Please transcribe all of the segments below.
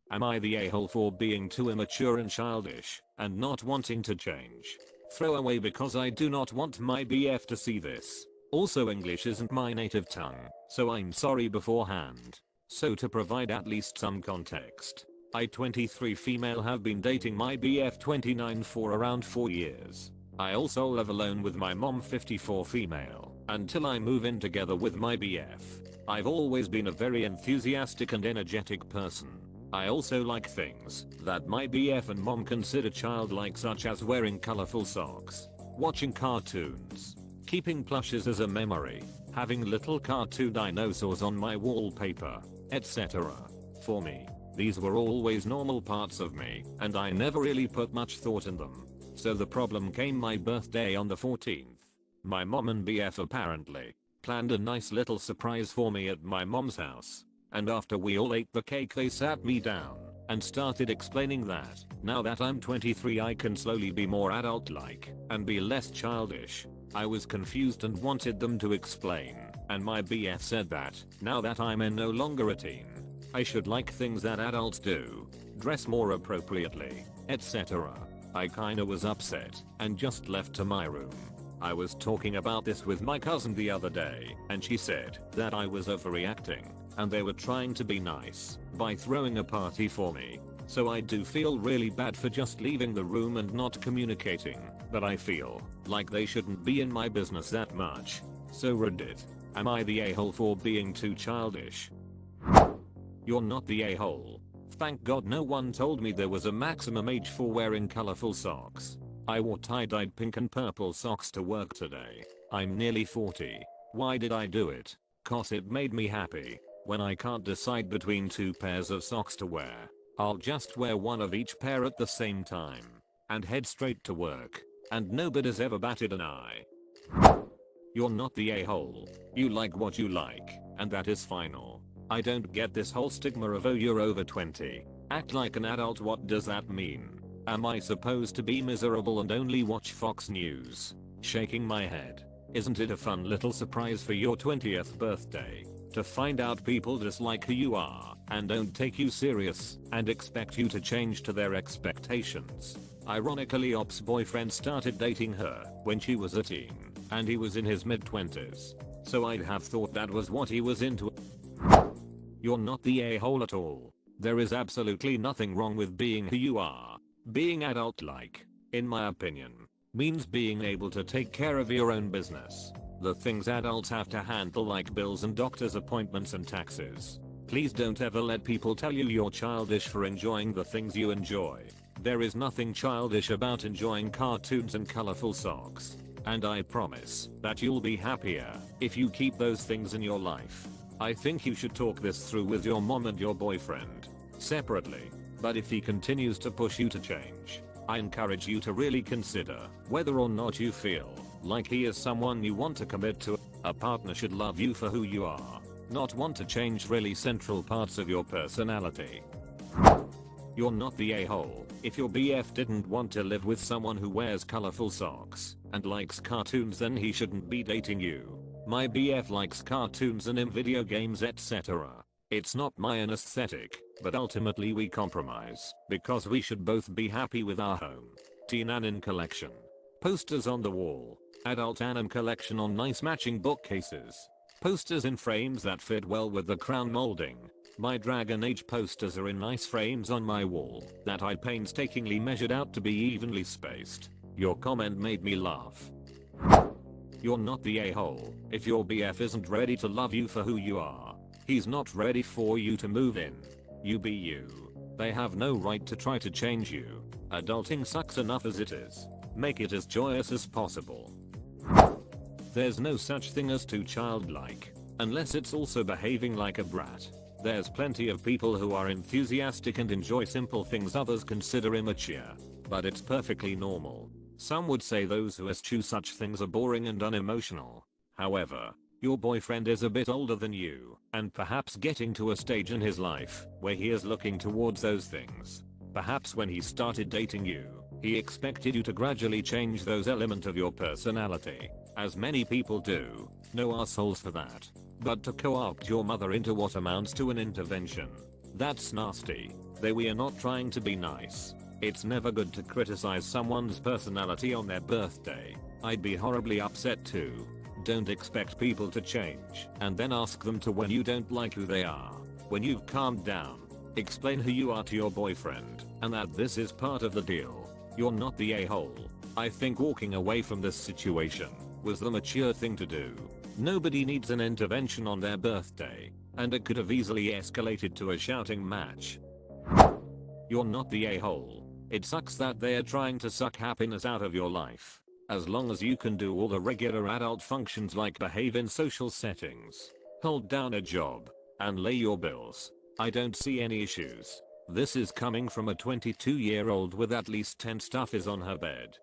Am I the a-hole for being too immature and childish and not wanting to change? Throw away because I do not want my BF to see this. Also, English isn't my native tongue, so I'm sorry beforehand. So to provide at least some context, I 23 female have been dating my BF 29 for around 4 years. I also live alone with my mom 54 female until I move in together with my BF. I've always been a very enthusiastic and energetic person. I also like things that my BF and mom consider childlike, such as wearing colorful socks, watching cartoons, keeping plushes as a memory, having little cartoon dinosaurs on my wallpaper, etc. For me, these were always normal parts of me, and I never really put much thought in them. So the problem came my birthday on the 14th. My mom and BF apparently planned a nice little surprise for me at my mom's house. And after we all ate the cake, they sat me down and started explaining that now that I'm 23 I can slowly be more adult-like and be less childish. I was confused and wanted them to explain, and my BF said that now that I'm no longer a teen, I should like things that adults do, dress more appropriately, etc. I kinda was upset and just left to my room. I was talking about this with my cousin the other day, and she said that I was overreacting and they were trying to be nice by throwing a party for me. So I do feel really bad for just leaving the room and not communicating, but I feel like they shouldn't be in my business that much. So Reddit, am I the a-hole for being too childish? You're not the a-hole. Thank God no one told me there was a maximum age for wearing colorful socks. I wore tie-dyed pink and purple socks to work today. I'm nearly 40. Why did I do it? Cause it made me happy. When I can't decide between 2 pairs of socks to wear, I'll just wear one of each pair at the same time and head straight to work, and nobody's ever batted an eye. You're not the a-hole. You like what you like, and that is final. I don't get this whole stigma of, oh, you're over 20. Act like an adult. What does that mean? Am I supposed to be miserable and only watch Fox News? Shaking my head. Isn't it a fun little surprise for your 20th birthday? To find out people dislike who you are and don't take you serious and expect you to change to their expectations. Ironically, Op's boyfriend started dating her when she was a teen and he was in his mid-20s. So I'd have thought that was what he was into. You're not the a-hole at all. There is absolutely nothing wrong with being who you are. Being adult-like, in my opinion, means being able to take care of your own business. The things adults have to handle, like bills and doctor's appointments and taxes. Please don't ever let people tell you you're childish for enjoying the things you enjoy. There is nothing childish about enjoying cartoons and colorful socks. And I promise that you'll be happier if you keep those things in your life. I think you should talk this through with your mom and your boyfriend separately. But if he continues to push you to change, I encourage you to really consider whether or not you feel like he is someone you want to commit to. A partner should love you for who you are, not want to change really central parts of your personality. You're not the a-hole. If your BF didn't want to live with someone who wears colorful socks and likes cartoons, then he shouldn't be dating you. My BF likes cartoons and video games, etc. It's not my aesthetic, but ultimately we compromise because we should both be happy with our home. Teen anime collection. Posters on the wall. Adult anime collection on nice matching bookcases. Posters in frames that fit well with the crown molding. My Dragon Age posters are in nice frames on my wall that I painstakingly measured out to be evenly spaced. Your comment made me laugh. You're not the a-hole. If your BF isn't ready to love you for who you are, he's not ready for you to move in. You be you. They have no right to try to change you. Adulting sucks enough as it is. Make it as joyous as possible. There's no such thing as too childlike, unless it's also behaving like a brat. There's plenty of people who are enthusiastic and enjoy simple things others consider immature, but it's perfectly normal. Some would say those who eschew such things are boring and unemotional. However, your boyfriend is a bit older than you, and perhaps getting to a stage in his life where he is looking towards those things. Perhaps when he started dating you, he expected you to gradually change those elements of your personality, as many people do. No assholes for that. But to co-opt your mother into what amounts to an intervention, that's nasty. We are not trying to be nice. It's never good to criticize someone's personality on their birthday. I'd be horribly upset too. Don't expect people to change and then ask them to when you don't like who they are. When you've calmed down, explain who you are to your boyfriend and that this is part of the deal. You're not the a-hole. I think walking away from this situation was the mature thing to do. Nobody needs an intervention on their birthday, and it could have easily escalated to a shouting match. You're not the a-hole. It sucks that they are trying to suck happiness out of your life. As long as you can do all the regular adult functions like behave in social settings, hold down a job, and lay your bills, I don't see any issues. This is coming from a 22-year-old with at least 10 stuffies on her bed.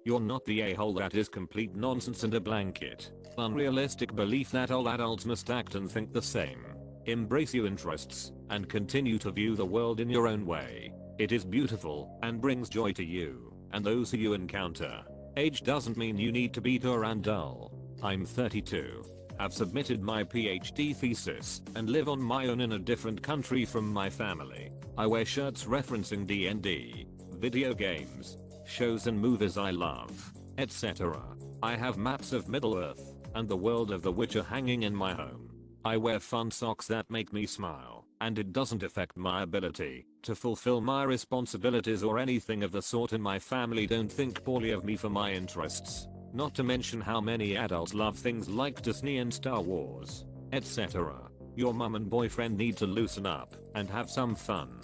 You're not the a-hole. That is complete nonsense and a blanket, unrealistic belief that all adults must act and think the same. Embrace your interests and continue to view the world in your own way. It is beautiful and brings joy to you and those who you encounter. Age doesn't mean you need to be poor and dull. I'm 32. I've submitted my PhD thesis and live on my own in a different country from my family. I wear shirts referencing D&D, video games, shows and movies I love, etc. I have maps of Middle-earth and the world of The Witcher hanging in my home. I wear fun socks that make me smile, and it doesn't affect my ability to fulfill my responsibilities or anything of the sort, and my family don't think poorly of me for my interests. Not to mention how many adults love things like Disney and Star Wars, etc. Your mum and boyfriend need to loosen up and have some fun.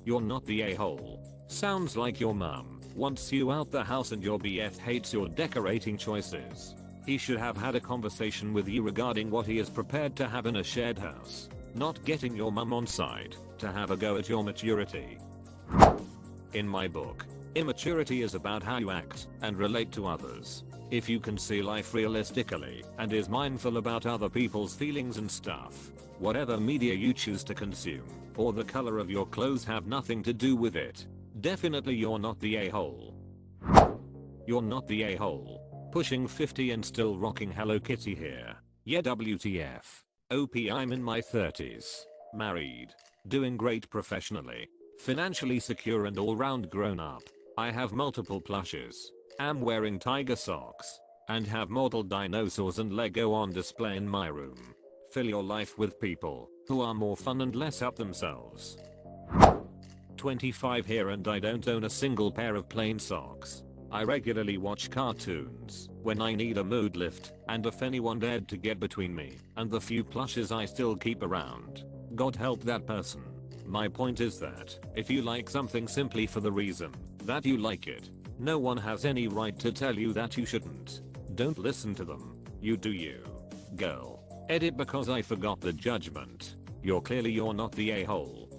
You're not the a-hole. Sounds like your mum wants you out the house and your BF hates your decorating choices. He should have had a conversation with you regarding what he is prepared to have in a shared house, not getting your mum on side to have a go at your maturity. In my book, immaturity is about how you act and relate to others. If you can see life realistically and is mindful about other people's feelings and stuff, whatever media you choose to consume or the color of your clothes have nothing to do with it. Definitely you're not the a-hole. You're not the a-hole. Pushing 50 and still rocking Hello Kitty here. Yeah, WTF. OP, I'm in my 30s. Married. Doing great professionally. Financially secure and all round grown up. I have multiple plushes. Am wearing tiger socks. And have modeled dinosaurs and Lego on display in my room. Fill your life with people who are more fun and less up themselves. 25 here and I don't own a single pair of plain socks. I regularly watch cartoons when I need a mood lift, and if anyone dared to get between me and the few plushes I still keep around, God help that person. My point is that if you like something simply for the reason that you like it, no one has any right to tell you that you shouldn't. Don't listen to them. You do you. Girl. Edit because I forgot the judgment. You're not the a-hole.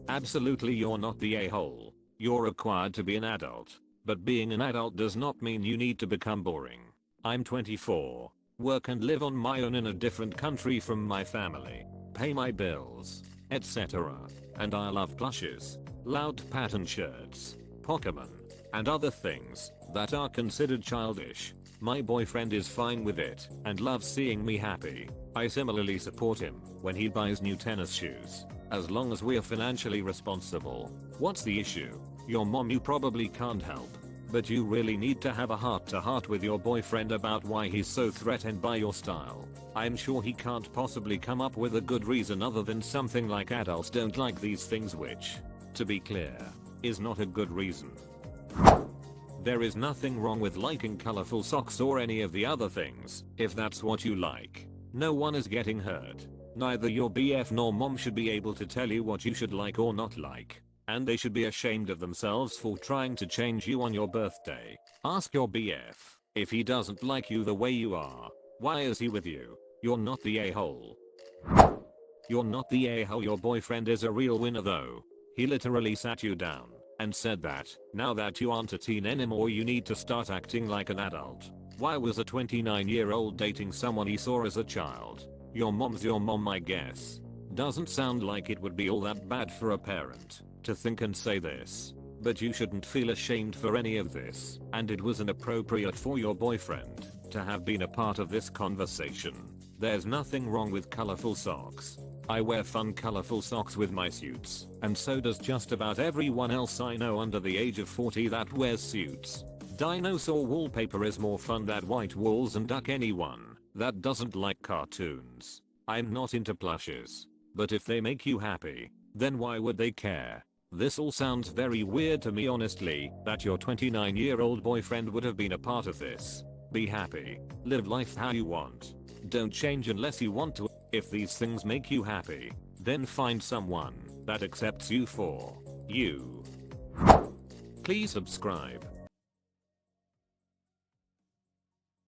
Absolutely you're not the a-hole. You're required to be an adult. But being an adult does not mean you need to become boring. I'm 24, work and live on my own in a different country from my family, pay my bills, etc. And I love plushes, loud pattern shirts, Pokemon, and other things that are considered childish. My boyfriend is fine with it and loves seeing me happy. I similarly support him when he buys new tennis shoes, as long as we are financially responsible. What's the issue? Your mom you probably can't help, but you really need to have a heart-to-heart with your boyfriend about why he's so threatened by your style. I'm sure he can't possibly come up with a good reason other than something like adults don't like these things, which, to be clear, is not a good reason. There is nothing wrong with liking colorful socks or any of the other things, if that's what you like. No one is getting hurt. Neither your BF nor mom should be able to tell you what you should like or not like. And they should be ashamed of themselves for trying to change you on your birthday. Ask your BF, if he doesn't like you the way you are, why is he with you? You're not the a-hole. You're not the a-hole. Your boyfriend is a real winner though. He literally sat you down and said that, now that you aren't a teen anymore you need to start acting like an adult. Why was a 29-year-old dating someone he saw as a child? Your mom's your mom, I guess. Doesn't sound like it would be all that bad for a parent to think and say this, but you shouldn't feel ashamed for any of this, and it was inappropriate for your boyfriend to have been a part of this conversation. There's nothing wrong with colorful socks. I wear fun colorful socks with my suits, and so does just about everyone else I know under the age of 40 that wears suits. Dinosaur wallpaper is more fun than white walls and duck anyone that doesn't like cartoons. I'm not into plushes, but if they make you happy, then why would they care? This all sounds very weird to me honestly, that your 29-year-old boyfriend would have been a part of this. Be happy. Live life how you want. Don't change unless you want to. If these things make you happy, then find someone that accepts you for you. Please subscribe.